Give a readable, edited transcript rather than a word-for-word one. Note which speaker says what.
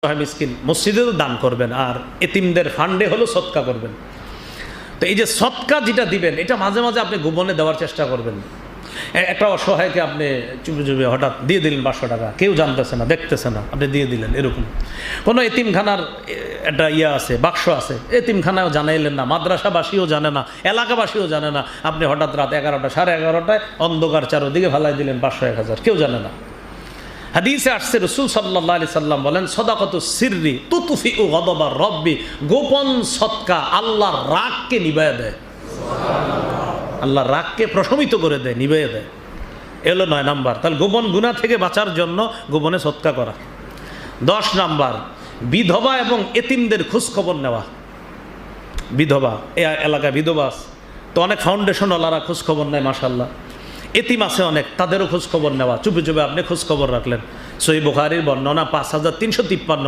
Speaker 1: মিসকিন মসজিদেও দান করবেন, আর এতিমদের ফান্ডে হলো সদকা করবেন। তো এই যে সদকা যেটা দিবেন, এটা মাঝে মাঝে আপনি গোপনে দেওয়ার চেষ্টা করবেন। একটা অসহায়কে আপনি চুপে চুপে হঠাৎ দিয়ে দিলেন 500 টাকা, কেউ জানতেছে না, দেখতেছে না, আপনি দিয়ে দিলেন। এরকম কোনো এতিমখানার একটা আছে, বাক্স আছে, এতিমখানাও জানাইলেন না, মাদ্রাসাবাসীও জানে না, এলাকাবাসীও জানে না, আপনি হঠাৎ রাত 11টা 11:30টায় অন্ধকার চারোদিকে ফালাই দিলেন 500-1000, কেউ জানে না। হাদিসে আসছে রাসূল সাল্লাল্লাহু আলাইহি সাল্লাম বলেন, সদাকাতুস সিররি তুতফিউ গাদাবার রব্বি, গোপন সদকা আল্লাহর রাগকে নিভায়ে দেয়, আল্লাহর রাগকে প্রশমিত করে দেয়, নিভায়ে দেয়। এলো 9 নাম্বার। তাহলে গোপন গুনাহ থেকে বাঁচার জন্য গোপনে সদকা করা। 10 নাম্বার, বিধবা এবং এতিমদের খোঁজখবর নেওয়া। বিধবা, এই এলাকায় বিধবা আছে তো অনেক ফাউন্ডেশনওয়ালারা খোঁজখবর নেয়, মাশাআল্লাহ। এতিম আছে অনেক, তাদেরও খোঁজখবর নেওয়া। চুপে চুপে আপনি খোঁজখবর রাখলেন। সহিহ বুখারীর বর্ণনা 5353।